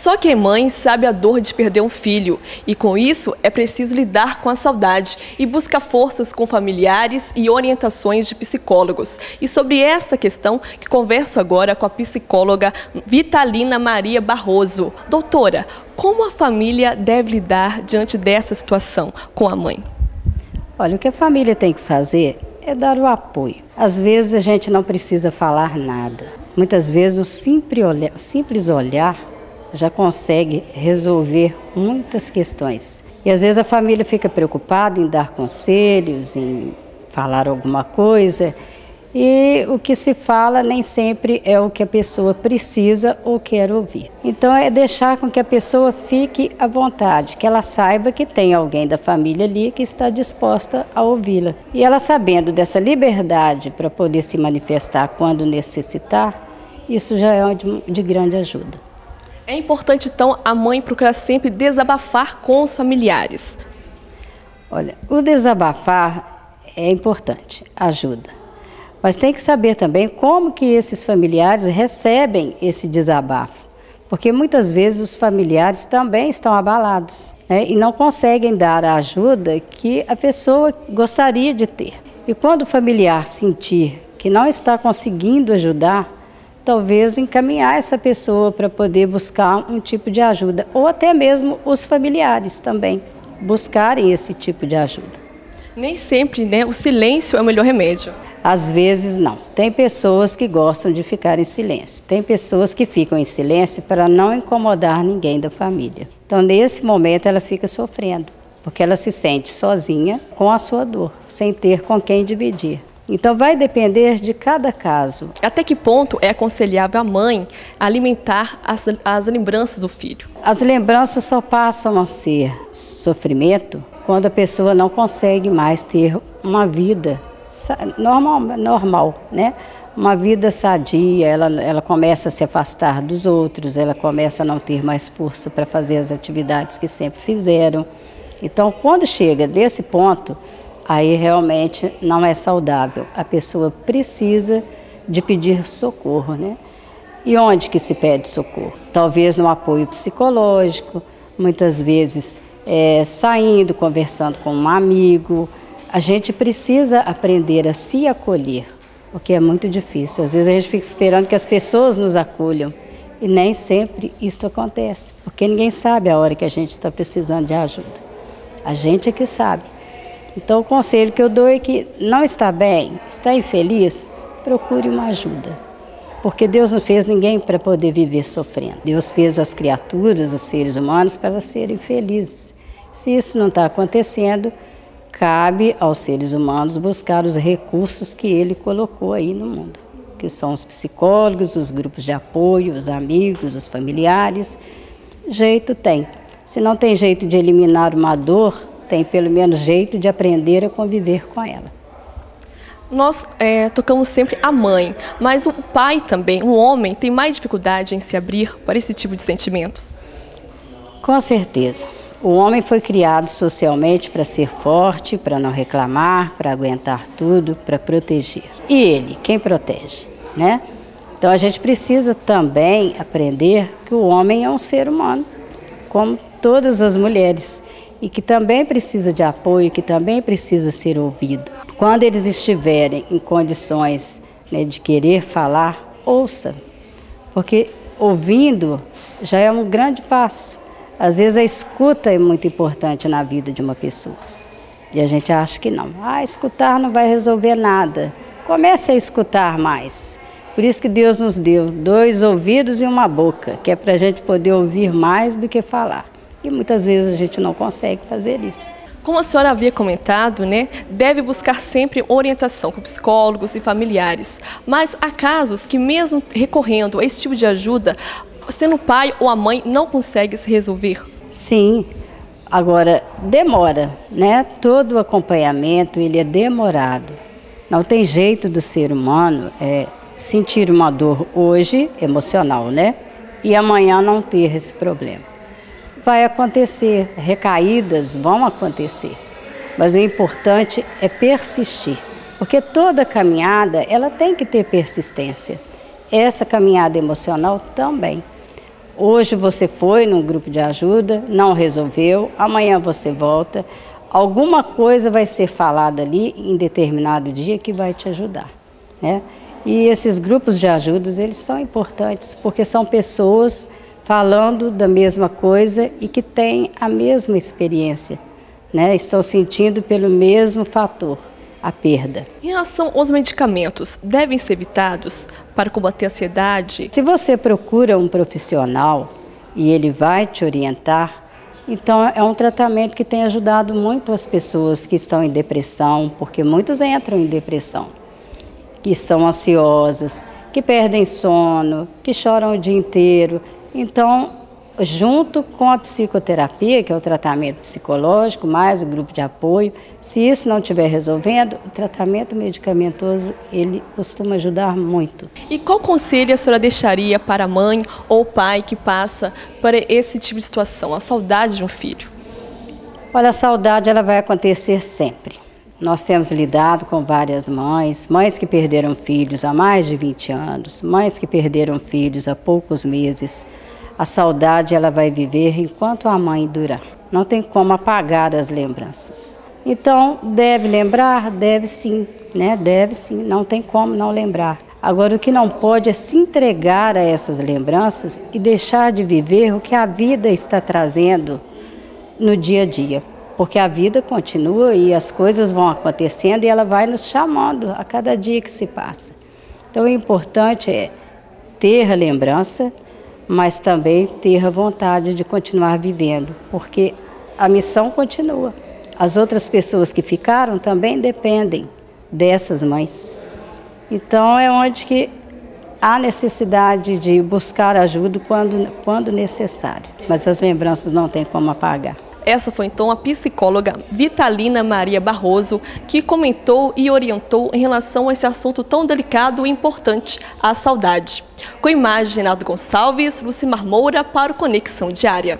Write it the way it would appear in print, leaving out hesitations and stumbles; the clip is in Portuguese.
Só quem é mãe sabe a dor de perder um filho e com isso é preciso lidar com a saudade e buscar forças com familiares e orientações de psicólogos. E sobre essa questão que converso agora com a psicóloga Vitalina Maria Barroso. Doutora, como a família deve lidar diante dessa situação com a mãe? Olha, o que a família tem que fazer é dar o apoio. Às vezes a gente não precisa falar nada. Muitas vezes o simples olhar já consegue resolver muitas questões. E às vezes a família fica preocupada em dar conselhos, em falar alguma coisa, e o que se fala nem sempre é o que a pessoa precisa ou quer ouvir. Então é deixar com que a pessoa fique à vontade, que ela saiba que tem alguém da família ali que está disposta a ouvi-la. E ela sabendo dessa liberdade para poder se manifestar quando necessitar, isso já é de grande ajuda. É importante, então, a mãe procurar sempre desabafar com os familiares. Olha, o desabafar é importante, ajuda. Mas tem que saber também como que esses familiares recebem esse desabafo. Porque muitas vezes os familiares também estão abalados, né, e não conseguem dar a ajuda que a pessoa gostaria de ter. E quando o familiar sentir que não está conseguindo ajudar, talvez encaminhar essa pessoa para poder buscar um tipo de ajuda, ou até mesmo os familiares também buscarem esse tipo de ajuda. Nem sempre, né, o silêncio é o melhor remédio. Às vezes não. Tem pessoas que gostam de ficar em silêncio. Tem pessoas que ficam em silêncio para não incomodar ninguém da família. Então, nesse momento, ela fica sofrendo, porque ela se sente sozinha com a sua dor, sem ter com quem dividir. Então vai depender de cada caso. Até que ponto é aconselhável a mãe alimentar as lembranças do filho? As lembranças só passam a ser sofrimento quando a pessoa não consegue mais ter uma vida normal, né? Uma vida sadia, ela começa a se afastar dos outros, ela começa a não ter mais força para fazer as atividades que sempre fizeram. Então, quando chega desse ponto, aí realmente não é saudável. A pessoa precisa de pedir socorro, né? E onde que se pede socorro? Talvez no apoio psicológico, muitas vezes saindo, conversando com um amigo. A gente precisa aprender a se acolher, o que é muito difícil. Às vezes a gente fica esperando que as pessoas nos acolham e nem sempre isso acontece, porque ninguém sabe a hora que a gente está precisando de ajuda. A gente é que sabe. Então o conselho que eu dou é que não está bem, está infeliz, procure uma ajuda. Porque Deus não fez ninguém para poder viver sofrendo. Deus fez as criaturas, os seres humanos, para elas serem felizes. Se isso não está acontecendo, cabe aos seres humanos buscar os recursos que Ele colocou aí no mundo, que são os psicólogos, os grupos de apoio, os amigos, os familiares. Jeito tem. Se não tem jeito de eliminar uma dor, tem pelo menos jeito de aprender a conviver com ela. Nós tocamos sempre a mãe, mas o pai também, o homem, tem mais dificuldade em se abrir para esse tipo de sentimentos? Com certeza. O homem foi criado socialmente para ser forte, para não reclamar, para aguentar tudo, para proteger. E ele, quem protege, né? Então a gente precisa também aprender que o homem é um ser humano, como todas as mulheres, e que também precisa de apoio, que também precisa ser ouvido. Quando eles estiverem em condições, né, de querer falar, ouça, porque ouvindo já é um grande passo. Às vezes a escuta é muito importante na vida de uma pessoa. E a gente acha que não. Escutar não vai resolver nada. Comece a escutar mais. Por isso que Deus nos deu 2 ouvidos e uma boca, que é para a gente poder ouvir mais do que falar. E muitas vezes a gente não consegue fazer isso. Como a senhora havia comentado, né, deve buscar sempre orientação com psicólogos e familiares. Mas há casos que mesmo recorrendo a esse tipo de ajuda, sendo o pai ou a mãe, não consegue se resolver? Sim, agora demora, né? Todo o acompanhamento ele é demorado. Não tem jeito do ser humano sentir uma dor hoje, emocional, né? E amanhã não ter esse problema. Vai acontecer, recaídas vão acontecer, mas o importante é persistir, porque toda caminhada ela tem que ter persistência. Essa caminhada emocional também. Hoje você foi num grupo de ajuda, não resolveu, amanhã você volta. Alguma coisa vai ser falada ali em determinado dia que vai te ajudar, né? E esses grupos de ajudas, eles são importantes porque são pessoas falando da mesma coisa e que têm a mesma experiência, né? Estão sentindo pelo mesmo fator, a perda. Em relação aos medicamentos, devem ser evitados para combater a ansiedade? Se você procura um profissional e ele vai te orientar, então é um tratamento que tem ajudado muito as pessoas que estão em depressão, porque muitos entram em depressão, que estão ansiosas, que perdem sono, que choram o dia inteiro. Então, junto com a psicoterapia, que é o tratamento psicológico, mais o grupo de apoio, se isso não estiver resolvendo, o tratamento medicamentoso, ele costuma ajudar muito. E qual conselho a senhora deixaria para a mãe ou pai que passa por esse tipo de situação, a saudade de um filho? Olha, a saudade ela vai acontecer sempre. Nós temos lidado com várias mães que perderam filhos há mais de 20 anos, mães que perderam filhos há poucos meses. A saudade ela vai viver enquanto a mãe durar. Não tem como apagar as lembranças. Então, deve lembrar? Deve sim, né? Deve sim, não tem como não lembrar. Agora, o que não pode é se entregar a essas lembranças e deixar de viver o que a vida está trazendo no dia a dia. Porque a vida continua e as coisas vão acontecendo e ela vai nos chamando a cada dia que se passa. Então, o importante é ter a lembrança, mas também ter a vontade de continuar vivendo, porque a missão continua. As outras pessoas que ficaram também dependem dessas mães. Então, é onde que há necessidade de buscar ajuda quando necessário, mas as lembranças não tem como apagar. Essa foi então a psicóloga Vitalina Maria Barroso, que comentou e orientou em relação a esse assunto tão delicado e importante, a saudade. Com imagem de Renato Gonçalves, Lucimar Moura para o Conexão Diária.